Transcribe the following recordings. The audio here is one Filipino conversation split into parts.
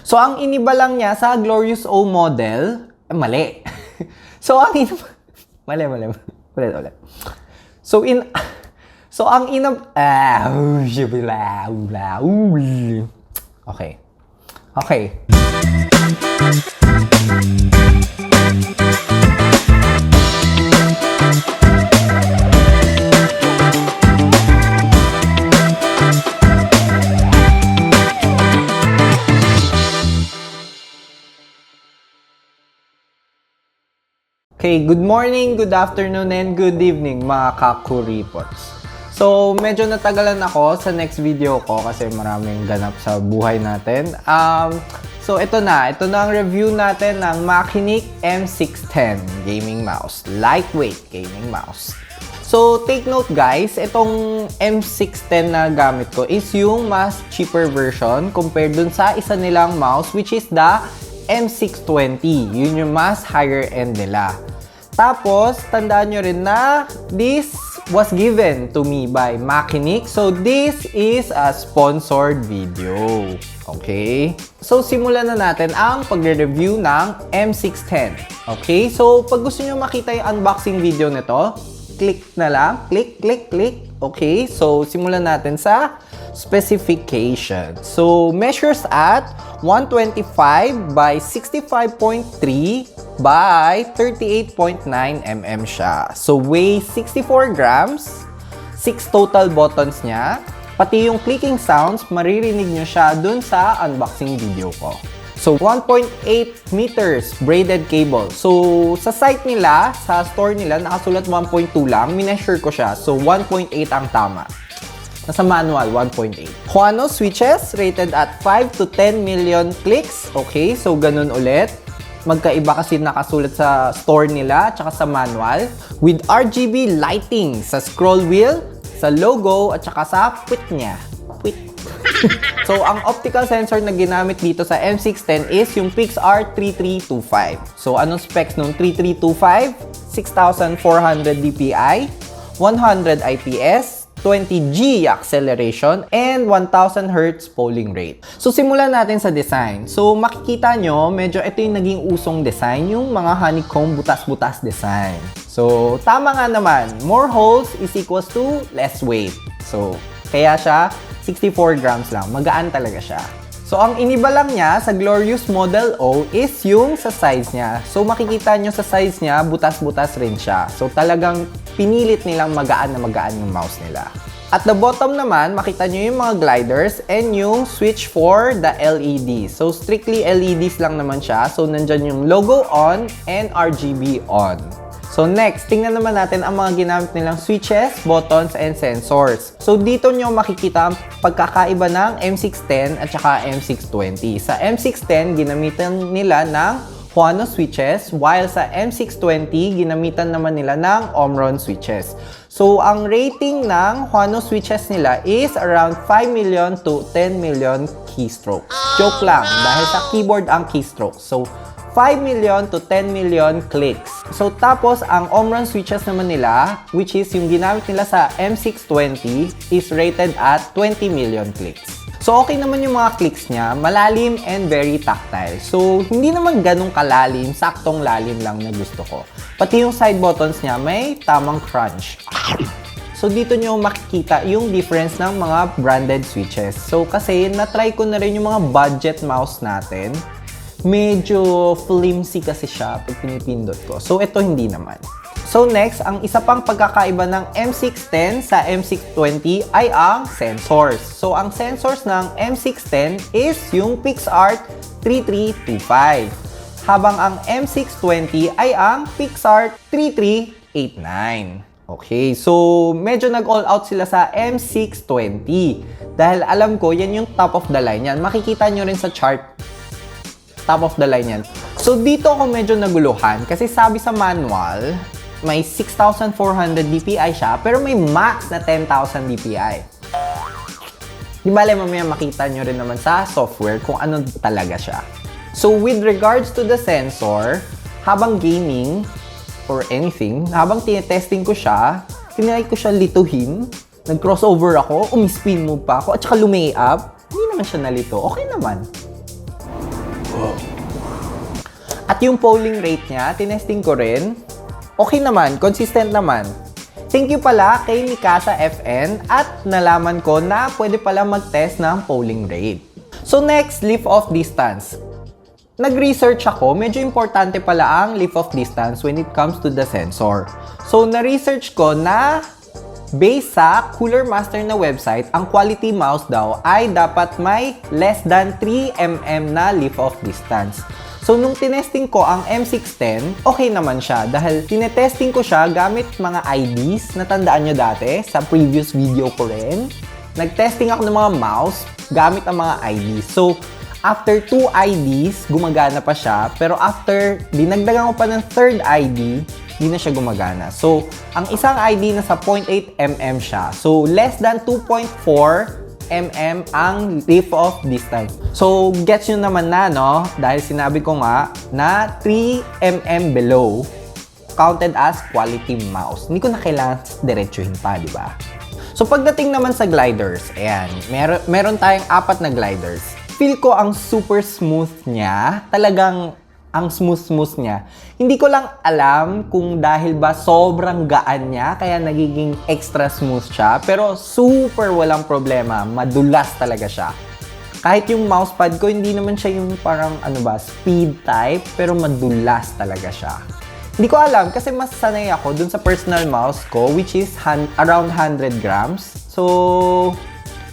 So, ang iniba lang niya sa Glorious O model, mali. So, ang iniba... Mali. Ulit. So, ang Okay. Okay, good morning, good afternoon, and good evening mga kakuripots. So, medyo natagalan ako sa next video ko kasi maraming ganap sa buhay natin. So, ito na ang review natin ng Makinik M610 gaming mouse. Lightweight gaming mouse. So, take note guys, itong M610 na gamit ko is yung mas cheaper version compared dun sa isa nilang mouse which is the M620. Yun yung mas higher end nila. Tapos, tandaan nyo rin na this was given to me by Makinik. So, this is a sponsored video. Okay? So, simulan na natin ang pagre-review ng M610. Okay? So, pag gusto nyo makita yung unboxing video nito, click na lang. Click. Okay? So, simulan natin sa specification. So, measures at 125 by 65.3 by 38.9 mm siya. So, weigh 64 grams, 6 total buttons niya. Pati yung clicking sounds, maririnig nyo siya dun sa unboxing video ko. So, 1.8 meters braided cable. So, sa site nila, sa store nila, nakasulat 1.2 lang. Mineasure ko siya. So, 1.8 ang tama. Nasa manual, 1.8. Huano switches rated at 5 to 10 million clicks. Okay, so ganun ulit. Magkaiba kasi nakasulat sa store nila tsaka sa manual. With RGB lighting sa scroll wheel, sa logo, at saka sa puwit niya. So, ang optical sensor na ginamit dito sa M610 is yung PixArt 3325. So, anong specs nung 3325? 6,400 dpi, 100 IPS, 20G acceleration, and 1000 Hz polling rate. So, simulan natin sa design. So, makikita nyo, medyo ito yung naging usong design, yung mga honeycomb butas-butas design. So, tama nga naman, more holes is equals to less weight. So, kaya siya 64 grams lang. Magaan talaga siya. So, ang iniba lang niya sa Glorious Model O is yung sa size niya. So, makikita nyo sa size niya, butas-butas rin siya. So, talagang pinilit nilang magaan na magaan yung mouse nila. At the bottom naman, makita nyo yung mga gliders and yung switch for the LED. So, strictly LEDs lang naman siya. So, nandyan yung logo on and RGB on. So next, tingnan naman natin ang mga ginamit nilang switches, buttons, and sensors. So dito nyo makikita ang pagkakaiba ng M610 at saka M620. Sa M610, ginamitan nila ng Huano switches, while sa M620, ginamitan naman nila ng Omron switches. So ang rating ng Huano switches nila is around 5 million to 10 million keystrokes. Joke lang, dahil sa keyboard ang keystrokes. So 5 million to 10 million clicks. So, tapos, ang Omron switches naman nila, which is yung ginamit nila sa M620, is rated at 20 million clicks. So, okay naman yung mga clicks niya, malalim and very tactile. So, hindi naman ganong kalalim, saktong lalim lang na gusto ko. Pati yung side buttons niya, may tamang crunch. So, dito nyo makikita yung difference ng mga branded switches. So, kasi na-try ko na rin yung mga budget mouse natin. Medyo flimsy kasi siya pag pinipindot ko. So, ito hindi naman. So, next, ang isa pang pagkakaiba ng M610 sa M620 ay ang sensors. So, ang sensors ng M610 is yung PixArt 3325. Habang ang M620 ay ang PixArt 3389. Okay, so medyo nag-all out sila sa M620. Dahil alam ko, yan yung top of the line yan. Makikita nyo rin sa chart. Top of the line yan. So, dito ako medyo naguluhan kasi sabi sa manual, may 6,400 dpi siya, pero may max na 10,000 dpi. Di bale, mamaya makita nyo rin naman sa software kung ano talaga siya. So, with regards to the sensor, habang gaming or anything, habang tinetesting ko siya, tinry ko siya lituhin, nag-crossover ako, umispin move pa ako, at saka lumay up, hindi naman siya nalito. Okay naman. At yung polling rate niya, tinesting ko rin. Okay naman, consistent naman. Thank you pala kay Mikasa FN at nalaman ko na pwede pala mag-test ng polling rate. So next, lift-off distance. Nag-research ako, medyo importante pala ang lift-off distance when it comes to the sensor. So na-research ko na based sa Cooler Master na website, ang quality mouse daw ay dapat may less than 3 mm na lift-off distance. So, nung tinesting ko ang M610, okay naman siya dahil tinetesting ko siya gamit mga IDs. Natandaan nyo dati sa previous video ko rin. Nagtesting ako ng mga mouse gamit ang mga IDs. So, after 2 IDs, gumagana pa siya. Pero after, dinagdagan ko pa ng third ID, di na siya gumagana. So, ang isang ID nasa 0.8 mm siya. So, less than 2.4 mm ang lift-off distance. So, gets nyo naman na, no? Dahil sinabi ko nga na 3 mm below counted as quality mouse. Hindi ko na kailangan diretsuhin pa, di ba? So, pagdating naman sa gliders, ayan, meron tayong 4 na gliders. Feel ko ang super smooth niya. Talagang ang smooth niya. Hindi ko lang alam kung dahil ba sobrang gaan niya, kaya nagiging extra smooth siya. Pero super walang problema. Madulas talaga siya. Kahit yung mousepad ko, hindi naman siya yung parang speed type, pero madulas talaga siya. Hindi ko alam kasi mas sanay ako dun sa personal mouse ko, which is around 100 grams. So,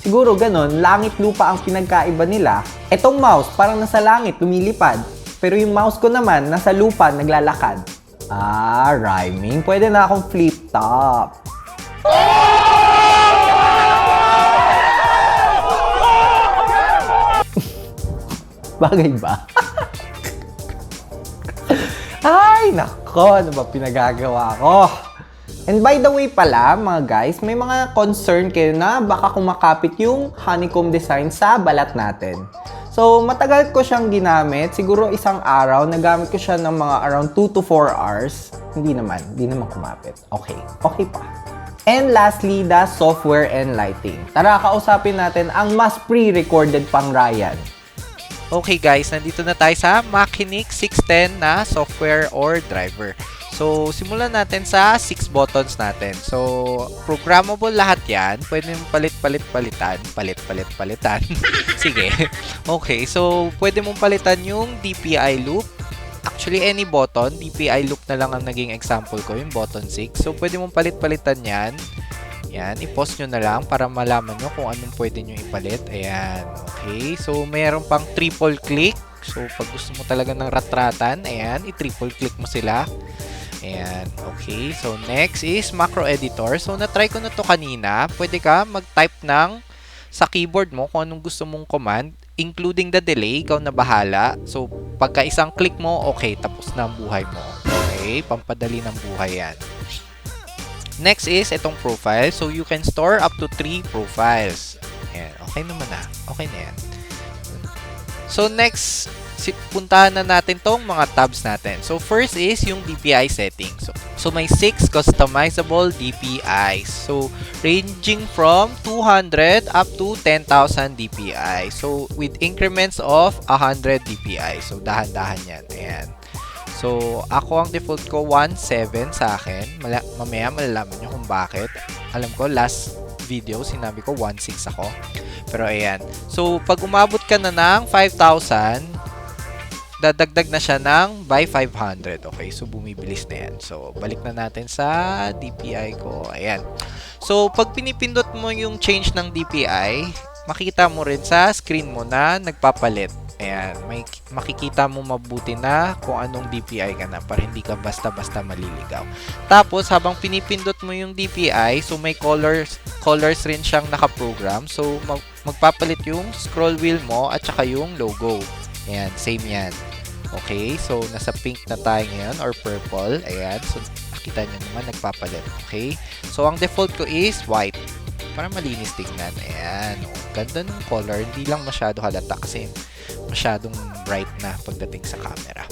siguro ganun, langit lupa ang pinagkaiba nila. Etong mouse, parang nasa langit, lumilipad. Pero yung mouse ko naman, nasa lupa, naglalakad. Rhyming. Pwede na akong flip top. Bagay ba? Ay, nako. Ano ba pinagagawa ko? And by the way pala, mga guys, may mga concern kayo na baka kumakapit yung honeycomb design sa balat natin. So, matagal ko siyang ginamit. Siguro isang araw, nagamit ko siya ng mga around 2 to 4 hours. Hindi naman kumapit. Okay pa. And lastly, the software and lighting. Tara, kausapin natin ang mas pre-recorded pang Ryan. Okay guys, nandito na tayo sa Makinik 610 na software or driver. So, simulan natin sa 6 buttons natin. So, programmable lahat yan. Pwede mong palit-palitan. Sige. Okay, so pwede mong palitan yung DPI loop. Actually, any button, DPI loop na lang ang naging example ko, yung button 6. So, pwede mong palit-palitan yan. Yan, i-pause nyo na lang para malaman nyo kung anong pwede nyo ipalit. Ayan, okay. So, mayroon pang triple click. So, pag gusto mo talaga ng rat-ratan, ayan, i-triple click mo sila. Ayan, okay. So, next is macro editor. So, na-try ko na to kanina. Pwede ka mag-type sa keyboard mo kung anong gusto mong command, including the delay. Ikaw na bahala. So, pagka isang click mo, okay, tapos na ang buhay mo. Okay, pampadali ng buhay yan. Next is itong profile. So, you can store up to 3 profiles. Ayan, okay naman na. Okay na yan. So, next, puntahan na natin tong mga tabs natin. So, first is yung DPI settings. So may 6 customizable DPIs. So, ranging from 200 up to 10,000 DPI. So, with increments of 100 DPI. So, dahan-dahan yan. Ayan. So, ako ang default ko 1.7 sa akin. Mamaya malalaman nyo kung bakit. Alam ko, last video, sinabi ko 1.6 ako. Pero ayan. So, pag umabot ka na ng 5,000, dadagdag na siya ng by 500. Okay, so bumibilis na yan. So, balik na natin sa DPI ko. Ayan. So, pag pinipindot mo yung change ng DPI, makita mo rin sa screen mo na nagpapalit. Ayan, makikita mo mabuti na kung anong DPI ka na para hindi ka basta-basta maliligaw. Tapos, habang pinipindot mo yung DPI, so may colors rin siyang nakaprogram. So, magpapalit yung scroll wheel mo at saka yung logo. Ayan, same yan. Okay, so nasa pink na tayo ngayon or purple. Ayan, so nakita nyo naman nagpapalit. Okay, so ang default ko is white para malinis tingnan. Ayan, ganda ng color. Hindi lang masyado halata kasi masyadong bright na pagdating sa camera.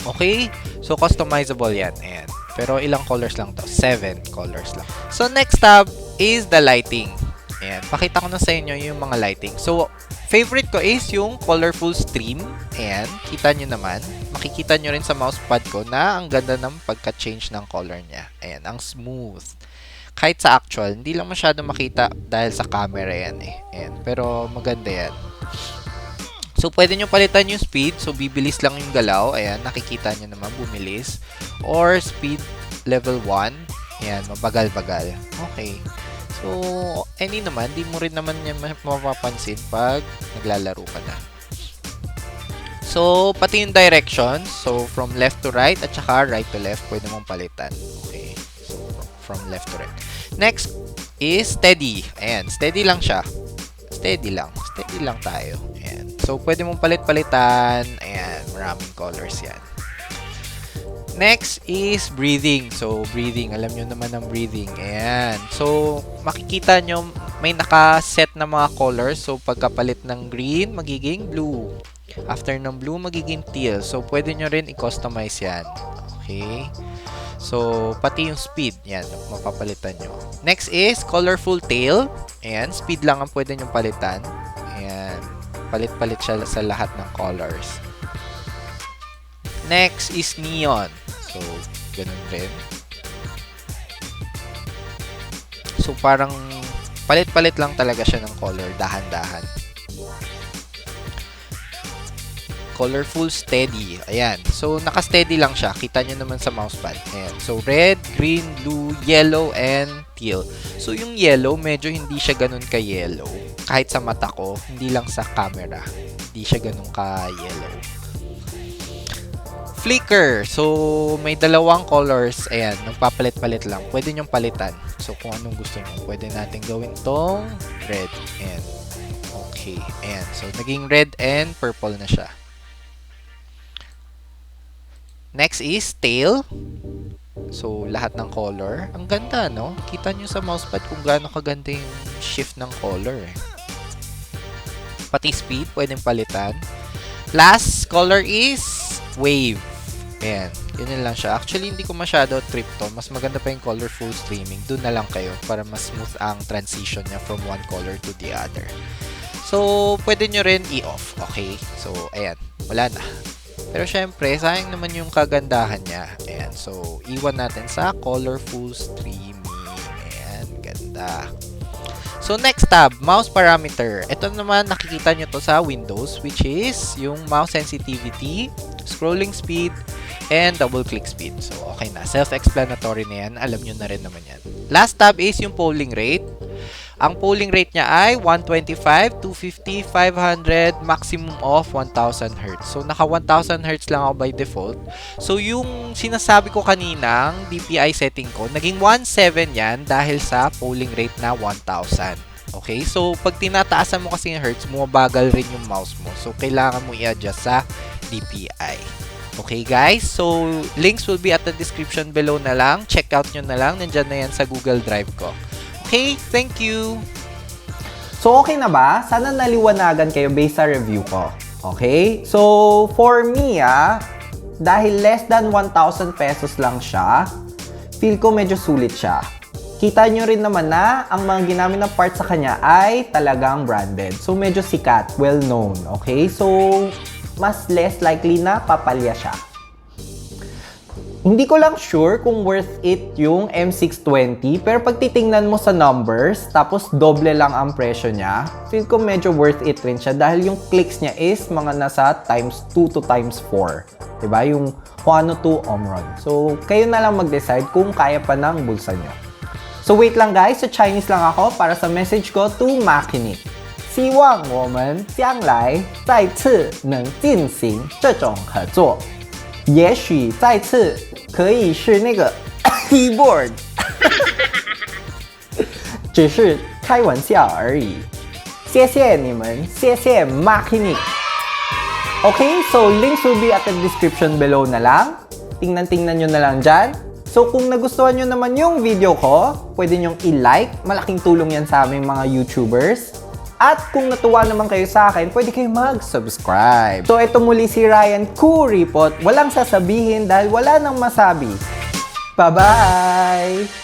Okay, so customizable yan. Ayan, pero ilang colors lang to? 7 colors lang. So next tab is the lighting. Ayan, pakita ko na sa inyo yung mga lighting. So favorite ko is yung colorful stream. Ayan, kita nyo naman. Makikita nyo rin sa mousepad ko na ang ganda ng pagka-change ng color niya. Ayan, ang smooth. Kahit sa actual, hindi lang masyado makita dahil sa camera yan eh. Ayan, pero maganda yan. So, pwede nyo palitan yung speed. So, bibilis lang yung galaw. Ayan, nakikita nyo naman, bumilis. Or speed level 1. Ayan, mabagal-bagal. Okay. So, any naman, di mo rin naman yan mapapansin pag naglalaro ka na. So, pati yung direction. So, from left to right at saka right to left, pwede mong palitan. Okay. So, from left to right. Next is steady. Ayan, steady lang siya. Steady lang. Steady lang tayo. Ayan. So, pwede mong palit-palitan. Ayan, maraming colors yan. Next is breathing. So, breathing. Alam nyo naman ang breathing. Ayan. So, makikita nyo may nakaset na mga colors. So, pagkapalit ng green, magiging blue. After ng blue, magiging teal. So, pwede nyo rin i-customize yan. Okay. So, pati yung speed. Yan, mapapalitan nyo. Next is colorful tail. Ayan. Speed lang ang pwede nyo palitan. Ayan. Palit-palit siya sa lahat ng colors. Next is neon. So, ganun rin. So, parang palit-palit lang talaga siya ng color. Dahan-dahan. Colorful steady. Ayan. So, naka-steady lang siya. Kita nyo naman sa mousepad. Ayan. So, red, green, blue, yellow, and teal. So, yung yellow, medyo hindi siya ganun ka-yellow. Kahit sa mata ko, hindi lang sa camera. Hindi siya ganun ka-yellow. Flicker. So, may dalawang colors. Ayan, nagpapalit-palit lang. Pwede nyong palitan. So, kung anong gusto nyo. Pwede natin gawin tong red. Ayan. Okay. Ayan. So, naging red and purple na siya. Next is tail. So, lahat ng color. Ang ganda, no? Kita nyo sa mousepad kung gaano kaganda yung shift ng color. Eh. Pati speed, pwedeng palitan. Last color is wave. Ayan, ganyan lang siya. Actually, hindi ko masyado trip to. Mas maganda pa yung colorful streaming. Doon na lang kayo para mas smooth ang transition niya from one color to the other. So, pwede nyo rin i-off. Okay? So, ayan. Wala na. Pero syempre, sayang naman yung kagandahan niya. Ayan. So, iwan natin sa colorful streaming. Ayan. Ganda. So, next tab, mouse parameter. Ito naman, nakikita nyo to sa Windows, which is yung mouse sensitivity, scrolling speed, and double-click speed. So, okay na. Self-explanatory na yan. Alam nyo na rin naman yan. Last tab is yung polling rate. Ang polling rate niya ay 125, 250, 500, maximum of 1000 Hz. So, naka 1000 Hz lang ako by default. So, yung sinasabi ko kaninang DPI setting ko, naging 17 yan dahil sa polling rate na 1000. Okay? So, pag tinataasan mo kasi yung Hertz, bumabagal rin yung mouse mo. So, kailangan mo i-adjust sa DPI. Okay, guys? So, links will be at the description below na lang. Check out nyo na lang. Nandyan na yan sa Google Drive ko. Okay, thank you! So, okay na ba? Sana naliwanagan kayo based sa review ko. Okay? So, for me, dahil less than 1,000 pesos lang siya, feel ko medyo sulit siya. Kita nyo rin naman na ang mga ginamit na parts sa kanya ay talagang branded. So, medyo sikat, well-known. Okay? So, mas less likely na papalya siya. Hindi ko lang sure kung worth it yung M620, pero pag titingnan mo sa numbers, tapos doble lang ang presyo niya, feel ko medyo worth it rin siya dahil yung clicks niya is mga nasa times 2 to times 4. Diba? Yung Huano 2 Omron. So, kayo na lang mag-decide kung kaya pa ng bulsa niyo. So, wait lang guys. So, Chinese lang ako para sa message ko to Makinik. 希望我们将来再次能进行这种合作。也许再次可以是那个 keyboard， 只是开玩笑而已。谢谢你们，谢谢 Makinik。Okay, so links will be at the description below na lang. Tingnan-tingnan nyo na lang dyan. So kung nagustuhan nyo naman yung video ko, pwede nyong i-like. Malaking tulong yan sa aming mga YouTubers. At kung natuwa naman kayo sa akin, pwede kayo mag-subscribe. So, ito muli si Ryan Kuripot. Walang sasabihin dahil wala nang masabi. Bye-bye!